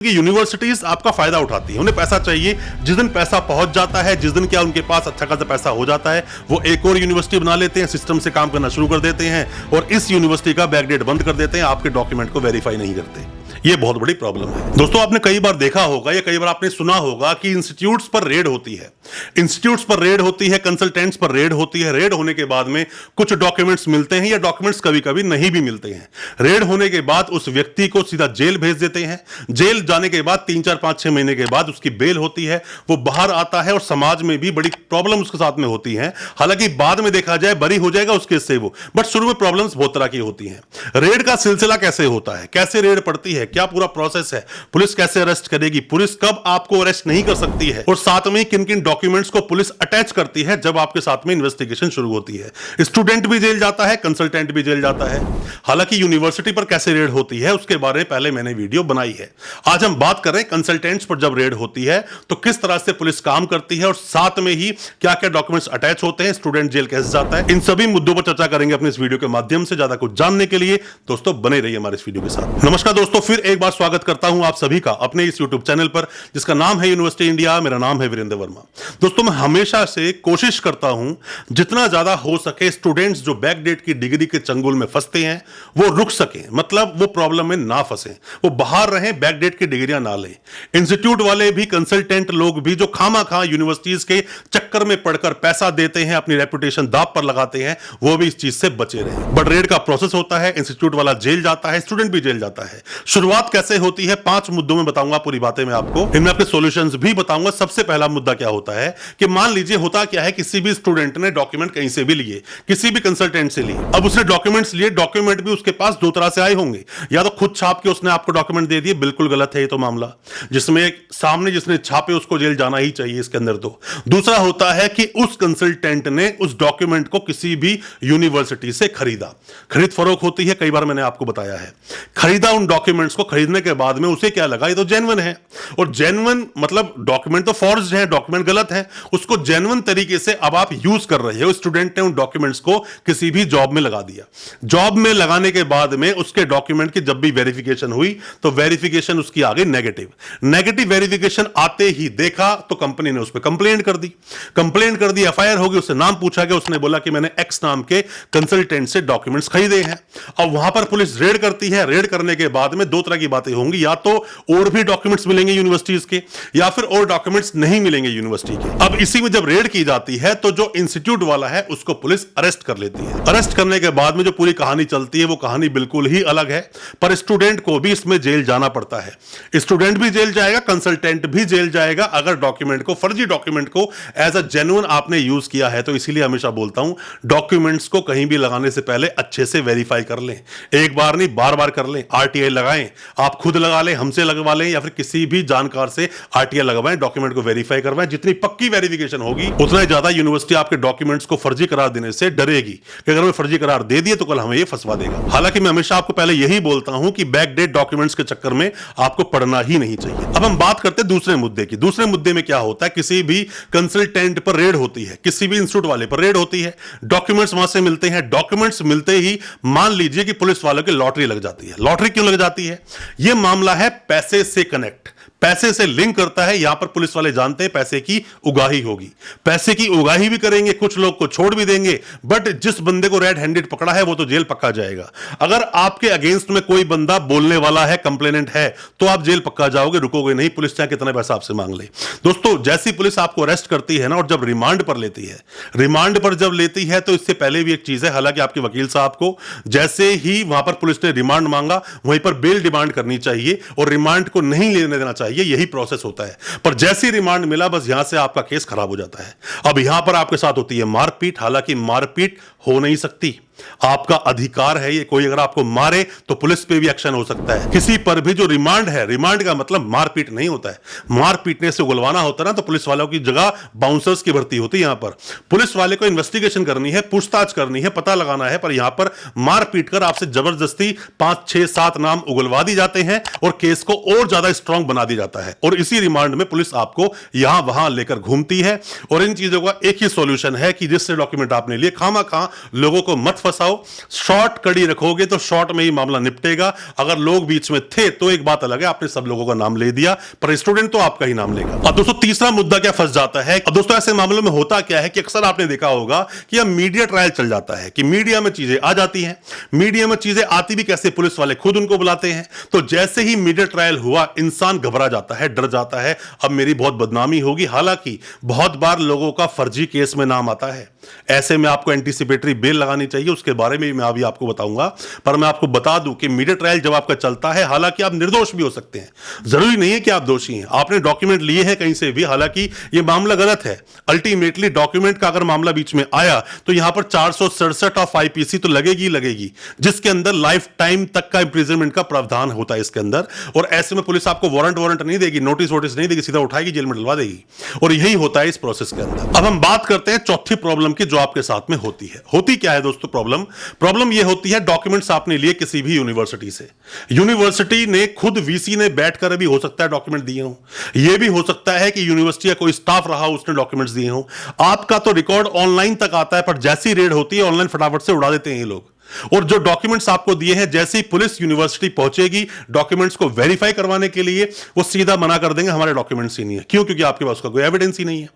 कि यूनिवर्सिटीज आपका फायदा उठाती है, उन्हें पैसा चाहिए। जिस दिन पैसा पहुंच जाता है, जिस दिन क्या उनके पास अच्छा खासा पैसा हो जाता है, वो एक और यूनिवर्सिटी बना लेते हैं, सिस्टम से काम करना शुरू कर देते हैं और इस यूनिवर्सिटी का बैकडेट बंद कर देते हैं, आपके डॉक्यूमेंट को वेरीफाई नहीं करते। ये बहुत बड़ी प्रॉब्लम है दोस्तों। आपने कई बार देखा होगा या कई बार आपने सुना होगा कि इंस्टीट्यूट्स पर रेड होती है, इंस्टीट्यूट्स पर रेड होती है, कंसल्टेंट्स पर रेड होती है। रेड होने के बाद में कुछ डॉक्यूमेंट्स मिलते हैं या डॉक्यूमेंट्स कभी कभी नहीं भी मिलते हैं। रेड होने के बाद उस व्यक्ति को सीधा जेल भेज देते हैं। जेल जाने के बाद 3, 4, 5, 6 महीने के बाद उसकी बेल होती है, वो बाहर आता है और समाज में भी बड़ी प्रॉब्लम उसके साथ में होती है। हालांकि बाद में देखा जाए बरी हो जाएगा उसके से वो, बट शुरू में प्रॉब्लम्स बहुत तरह की होती हैं। रेड का सिलसिला कैसे होता है, कैसे रेड पड़ती है, क्या पूरा प्रोसेस है, पुलिस कैसे अरेस्ट करेगी, पुलिस कब आपको अरेस्ट नहीं कर सकती है और साथ में किन किन डॉक्यूमेंट्स को पुलिस अटैच करती है जब आपके साथ में इन्वेस्टिगेशन शुरू होती है। स्टूडेंट भी जेल जाता है, कंसल्टेंट भी जेल जाता है। हालांकि यूनिवर्सिटी पर कैसे रेड होती है उसके बारे में पहले मैंने वीडियो बनाई है। आज हम बात कर रहे हैं कंसल्टेंट्स पर जब रेड होती है तो किस तरह से पुलिस काम करती है और साथ में ही क्या क्या डॉक्यूमेंट्स अटैच होते हैं, स्टूडेंट जेल कैसे जाता है। इन सभी मुद्दों पर चर्चा करेंगे अपने इस वीडियो के माध्यम से। ज्यादा कुछ जानने के लिए दोस्तों बने रहिए हमारे इस वीडियो के साथ। नमस्कार दोस्तों, फिर एक बार स्वागत करता हूं आप सभी का अपने इस YouTube चैनल पर जिसका नाम है यूनिवर्सिटी इंडिया। मेरा नाम है वीरेंद्र वर्मा। दोस्तों मैं हमेशा से कोशिश करता हूं जितना ज्यादा हो सके स्टूडेंट्स जो बैकडेट की डिग्री के चंगुल में फंसते हैं वो रुक सकें, मतलब वो प्रॉब्लम में ना फंसे, वो बाहर रहें, बैकडेट की डिग्रियां ना लें। इंस्टीट्यूट वाले भी, कंसल्टेंट लोग भी जो खामा यूनिवर्सिटीज के चक्कर में पड़कर पैसा देते हैं, अपनी रेपुटेशन दांव पर लगाते हैं, वो भी इस चीज से बचे रहें। बट रेड का प्रोसेस होता है, इंस्टीट्यूट वाला जेल जाता है, स्टूडेंट भी जेल जाता है। शुरुआत कैसे होती है 5 मुद्दों में बताऊंगा पूरी बातें मैं आपको, इनमें आपके सॉल्यूशंस भी बताऊंगा। सबसे पहला मुद्दा क्या होता है कि मान लीजिए होता क्या है, किसी भी स्टूडेंट ने डॉक्यूमेंट कहीं से भी लिए, किसी भी कंसल्टेंट से लिए। अब उसने डॉक्यूमेंट्स लिए, डॉक्यूमेंट भी उसके पास 2 तरह से आए होंगे, या तो खुद छाप के उसने आपको डॉक्यूमेंट दे दिए, बिल्कुल गलत है ये तो मामला, जिसमें सामने जिसने छापे उसको जेल जाना ही चाहिए इसके अंदर तो। दूसरा होता है कि उस कंसल्टेंट ने उस डॉक्यूमेंट को किसी भी यूनिवर्सिटी से खरीदा, खरीद फरोख्त होती है, कई बार मैंने आपको बताया है। खरीदा, उन डॉक्यूमेंट्स को खरीदने के बाद में उसे क्या लगा ये तो जेन्युइन है, और जेन्युइन मतलब डॉक्यूमेंट तो फॉर्ज्ड है, डॉक्यूमेंट गलत है, उसको जेन्युइन तरीके से अब आप यूज कर रहे हो। स्टूडेंट ने उन डॉक्यूमेंट्स को किसी भी जॉब में लगा दिया, जॉब में लगाने के बाद में उसके डॉक्यूमेंट की जब भी वेरिफिकेशन हुई तो वेरिफिकेशन उसकी आ गई नेगेटिव। नेगेटिव वेरिफिकेशन आते ही देखा तो कंपनी ने उस पर कंप्लेंट कर दी, एफआईआर होगी, उससे नाम पूछा गया, उसने बोला कि मैंने एक्स नाम के कंसल्टेंट से डॉक्यूमेंट्स खरीदे हैं। अब वहां पर पुलिस रेड करती है। रेड करने के बाद में 2 तरह की बातें होंगी, या तो और भी डॉक्यूमेंट्स मिलेंगे यूनिवर्सिटीज के, या फिर और डॉक्यूमेंट्स नहीं मिलेंगे यूनिवर्सिटी के। अब इसी में जब रेड की जाती है तो जो इंस्टीट्यूट वाला है उसको पुलिस अरेस्ट कर लेती है। अरेस्ट करने के बाद में जो पूरी कहानी चलती है वो कहानी बिल्कुल ही अलग है, पर स्टूडेंट को भी इसमें जेल जाना पड़ता है। स्टूडेंट भी जेल जाएगा, कंसल्टेंट भी जेल जाएगा अगर डॉक्यूमेंट को, फर्जी डॉक्यूमेंट को एज अ जेन्युइन आपने यूज किया है तो। इसीलिए हमेशा बोलता हूं डॉक्यूमेंट्स को कहीं भी लगाने से पहले अच्छे से वेरीफाई कर लें, एक बार नहीं बार-बार कर लें। आरटीआई लगाएं, आप खुद लगा लें, हमसे लगवा लें, या फिर किसी भी जानकार से आरटीआई लगवाएं, डॉक्यूमेंट को वेरीफाई करवाएं। जितनी पक्की वेरिफिकेशन होगी उतना ही ज्यादा यूनिवर्सिटी आपके डॉक्यूमेंट्स को फर्जी करार देने से डरेगी कि अगर मैं फर्जी करार दे दिए तो कल हमें ये फंसवा देगा। हालांकि मैं हमेशा आपको पहले यही बोलता हूं कि बैकडेट डॉक्यूमेंट्स के चक्कर में आपको पड़ना ही नहीं चाहिए। अब हम बात करते हैं दूसरे मुद्दे की। दूसरे मुद्दे में क्या होता है, किसी भी कंसल्टेंट पर रेड होती है, किसी भी इंस्टीट्यूट वाले पर रेड होती है, डॉक्यूमेंट्स वहां से मिलते हैं। डॉक्यूमेंट्स मिलते ही मान लीजिए कि पुलिस वालों की लॉटरी लग जाती है। लॉटरी क्यों लग जाती है? यह मामला है पैसे से कनेक्ट, पैसे से लिंक करता है। यहां पर पुलिस वाले जानते हैं पैसे की उगाही होगी, पैसे की उगाही भी करेंगे, कुछ लोग को छोड़ भी देंगे, बट जिस बंदे को रेड हैंडेड पकड़ा है वो तो जेल पक्का जाएगा। अगर आपके अगेंस्ट में कोई बंदा बोलने वाला है, कंप्लेनेंट है, तो आप जेल पक्का जाओगे, रुकोगे नहीं, पुलिस चाहे कितना पैसा आपसे मांग ले। दोस्तों जैसी पुलिस आपको अरेस्ट करती है ना, और जब रिमांड पर लेती है, रिमांड पर जब लेती है तो इससे पहले भी एक चीज है, हालांकि आपके वकील साहब को जैसे ही वहां पर पुलिस ने रिमांड मांगा वहीं पर बेल डिमांड करनी चाहिए और रिमांड को नहीं लेने देना चाहिए, यही प्रोसेस होता है। पर जैसी रिमांड मिला बस यहां से आपका केस खराब हो जाता है। अब यहां पर आपके साथ होती है मारपीट। हालांकि मारपीट हो नहीं सकती, आपका अधिकार है ये, कोई अगर आपको मारे तो पुलिस पे भी एक्शन हो सकता है। किसी पर भी जो रिमांड है, रिमांड का मतलब मारपीट नहीं होता है, मारपीटने से उगलवाना होता है ना, तो पुलिस वालों की जगह बाउंसर्स की भर्ती होती है। यहां पर पुलिस वाले को इन्वेस्टिगेशन करनी है, पूछताछ करनी है, पता लगाना है, पर यहां पर मारपीट कर आपसे जबरदस्ती 5, 6, 7 नाम उगलवा दी जाते हैं और केस को और ज्यादा स्ट्रांग बना दिया जाता है। और इसी रिमांड में पुलिस आपको यहां वहां लेकर घूमती है। और इन चीजों का एक ही सॉल्यूशन है कि जिससे डॉक्यूमेंट आपने लिए खामा खा लोगों को मत फंसाओ, शॉर्ट कड़ी रखोगे तो शॉर्ट में ही मामला निपटेगा। अगर लोग बीच में थे तो एक बात अलग है, आपने सब लोगों का नाम ले दिया, पर स्टूडेंट तो आपका ही नाम लेगा। अब दोस्तों तीसरा मुद्दा क्या फंस जाता है। अब दोस्तों ऐसे मामलों में होता क्या है कि अक्सर आपने देखा होगा कि अब मीडिया ट्रायल चल जाता है, कि मीडिया में चीजें आ जाती हैं। मीडिया में चीजें आती भी कैसे, पुलिस वाले खुद उनको बुलाते हैं। तो जैसे ही मीडिया ट्रायल हुआ, इंसान घबरा जाता है, डर जाता है, अब मेरी बहुत बदनामी होगी। हालांकि बहुत बार लोगों का फर्जी केस में नाम आता है। ऐसे में आपको एंटीसिपेटरी बेल लगानी चाहिए, उसके बारे में मैं अभी आपको बताऊंगा। पर मैं आपको बता दूं कि मीडिया ट्रायल जब आपका चलता है, हालांकि आप निर्दोष भी हो सकते हैं, जरूरी नहीं है कि आप दोषी हैं। आपने डॉक्यूमेंट लिए हैं कहीं से भी, हालांकि यह मामला गलत है। अल्टीमेटली डॉक्यूमेंट का अगर मामला बीच में आया तो यहां पर 467 ऑफ आईपीसी तो लगेगी, जिसके अंदर लाइफ टाइम तक का इंप्रिजनमेंट का प्रावधान होता है इसके अंदर। और ऐसे में पुलिस आपको वारंट नहीं देगी, नोटिस नहीं देगी, सीधा उठाएगी, जेल में डलवा देगी। और यही होता है इस प्रोसेस के अंदर। अब हम बात करते हैं चौथी प्रॉब्लम की जो आपके साथ में होती है। होती क्या है दोस्तों प्रॉब्लम यह होती है, डॉक्यूमेंट्स आपने लिए किसी भी यूनिवर्सिटी से, यूनिवर्सिटी ने खुद वीसी ने बैठकर भी हो सकता है डॉक्यूमेंट दिए हो, यह भी हो सकता है कि यूनिवर्सिटी का कोई स्टाफ रहा उसने डॉक्यूमेंट्स दिए हो। आपका तो रिकॉर्ड ऑनलाइन तक आता है, पर जैसी रेड होती है ऑनलाइन फटाफट से उड़ा देते हैं ये लोग। और जो डॉक्यूमेंट्स आपको दिए हैं, जैसे ही पुलिस यूनिवर्सिटी पहुंचेगी डॉक्यूमेंट्स को वेरीफाई करवाने के लिए, वो सीधा मना कर देंगे हमारे डॉक्यूमेंट्स ही नहीं है। क्यों? क्योंकि आपके पास उसका कोई एविडेंस ही नहीं है।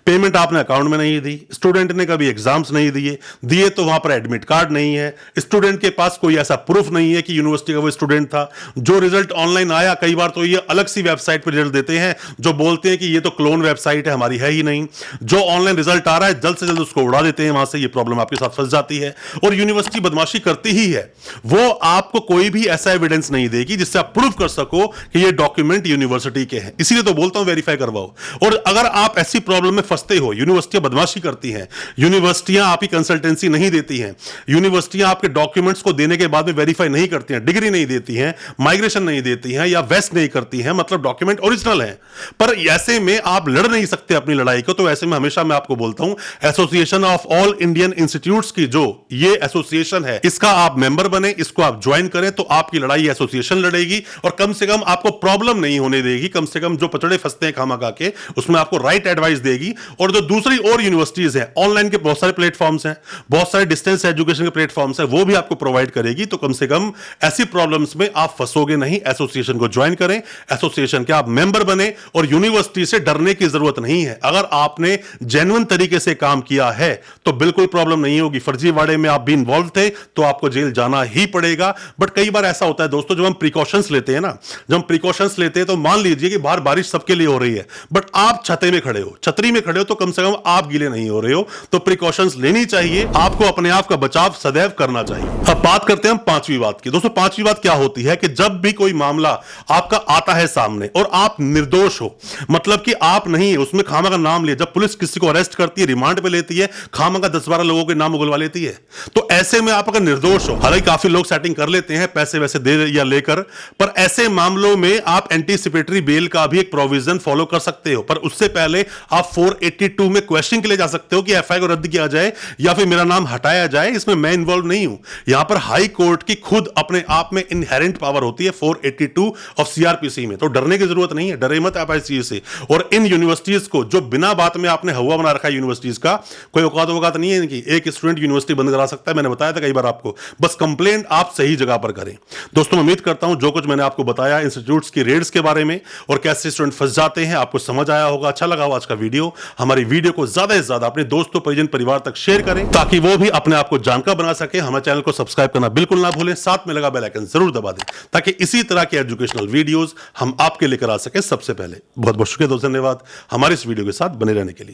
पेमेंट आपने अकाउंट में नहीं दी, स्टूडेंट ने कभी एग्जाम्स नहीं दिए तो वहां पर एडमिट कार्ड नहीं है, स्टूडेंट के पास कोई ऐसा प्रूफ नहीं है कि यूनिवर्सिटी का वो स्टूडेंट था। जो रिजल्ट ऑनलाइन आया, कई बार तो ये अलग सी वेबसाइट पर रिजल्ट देते हैं जो बोलते हैं कि ये तो क्लोन वेबसाइट है, हमारी है ही नहीं। जो ऑनलाइन रिजल्ट आ रहा है जल्द से जल्द उसको उड़ा देते हैं वहां से। ये प्रॉब्लम आपके साथ फंस जाती है। और यूनिवर्सिटी बदमाशी करती ही है, वो आपको कोई भी ऐसा एविडेंस नहीं देगी जिससे आप प्रूफ कर सको कि ये डॉक्यूमेंट यूनिवर्सिटी के हैं। इसीलिए तो बोलता हूं वेरीफाई करवाओ। और अगर आप ऐसी प्रॉब्लम में फंसते हो, यूनिवर्सिटियां बदमाशी करती हैं, यूनिवर्सिटियां आपकी कंसल्टेंसी नहीं देती हैं, यूनिवर्सिटियां आपके डॉक्यूमेंट्स को देने के बाद में वेरीफाई नहीं करती हैं, डिग्री नहीं देती हैं, माइग्रेशन नहीं देती हैं या वेस्ट नहीं करती हैं, मतलब डॉक्यूमेंट ओरिजिनल है, पर ऐसे में आप लड़ नहीं सकते अपनी लड़ाई को। तो ऐसे में हमेशा मैं आपको बोलता हूं, association of all Indian institutes की जो ये एसोसिएशन है, इसका आप मेंबर बने, इसको आप ज्वाइन करें, तो आपकी लड़ाई एसोसिएशन लड़ेगी और कम से कम आपको प्रॉब्लम नहीं होने देगी। कम से कम जो पचड़े फंसते हैं खामखा के, उसमें आपको राइट एडवाइस देगी। और जो दूसरी और यूनिवर्सिटीज हैं, ऑनलाइन के बहुत सारे प्लेटफॉर्म्स हैं, बहुत सारे डिस्टेंस एजुकेशन के प्लेटफॉर्म्स हैं, वो भी आपको प्रोवाइड करेगी। तो कम से कम ऐसी प्रॉब्लम्स में आप फंसोगे नहीं। एसोसिएशन को ज्वाइन करें, एसोसिएशन के आप मेंबर बने, और यूनिवर्सिटी से डरने की जरूरत नहीं है। अगर आपने जेन्युइन तरीके से काम किया है तो बिल्कुल प्रॉब्लम नहीं होगी। फर्जीवाड़े में आप भी इन्वॉल्व थे तो आपको जेल जाना ही पड़ेगा। बट कई बार ऐसा होता है दोस्तों, जब हम प्रिकॉशंस लेते हैं ना, जब हम प्रिकॉशंस लेते हैं तो मान लीजिए कि बाहर बारिश सबके लिए हो रही है, बट आप छते में खड़े हो, छतरी में खड़े हो, तो कम से कम आप गीले नहीं हो रहे हो। तो प्रिकॉशंस लेनी चाहिए, आपको अपने आप का बचाव सदैव करना चाहिए। अब बात करते हैं हम पांचवी बात की। दोस्तों पांचवी बात क्या होती है कि जब भी कोई मामला आपका आता है सामने और आप निर्दोष हो, मतलब कि आप नहीं है उसमें, खामा का नाम ले, जब पुलिस किसी को अरेस्ट करती है, रिमांड पे लेती है, खामा का 10-12 लोगों के नाम उगलवा लेती है, तो ऐसे में आप अगर निर्दोष हो, हालांकि काफी लोग सेटिंग कर लेते हैं पैसे वैसे दे या लेकर, पर ऐसे मामलों में आप एंटीसिपेटरी बेल का भी एक प्रोविजन फॉलो कर सकते हो। पर उससे पहले आप 482 में क्वेश्चन के लिए जा सकते हो कि एफआईआर को रद्द किया जाए या फिर मेरा नाम हटाया जाए। इसमें मैं इन्वॉल्व नहीं हूं। यहां पर हाई कोर्ट की खुद अपने आप में इनहेरेंट पावर होती है 482 ऑफ सीआरपीसी में। तो डरने की जरूरत नहीं है, डरे मत आप इस चीज से। और इन यूनिवर्सिटीज को जो बिना बात में आपने हवा बना रखा है यूनिवर्सिटीज का, कोई औकात नहीं है इनकी। एक स्टूडेंट यूनिवर्सिटी बंद करा सकता है, मैंने बताया था कई बार आपको। बस कंप्लेंट आप सही जगह पर करें। दोस्तों मैं उम्मीद करता हूं जो कुछ मैंने आपको बताया इंस्टीट्यूट्स की रेड्स के बारे में और कैसे स्टूडेंट फंस जाते हैं, आपको समझ आया होगा, अच्छा लगा होगा आज का वीडियो। हमारी वीडियो को ज्यादा से ज्यादा अपने दोस्तों, परिजन, परिवार तक शेयर करें ताकि वो भी अपने आप को जानकार बना सके। हमारे चैनल को सब्सक्राइब करना बिल्कुल ना भूलें, साथ में लगा बेल आइकन जरूर दबा दें ताकि इसी तरह के एजुकेशनल वीडियोस हम आपके लेकर आ सके सबसे पहले। बहुत बहुत शुक्रिया दोस्तों, धन्यवाद हमारे इस वीडियो के साथ बने रहने के लिए।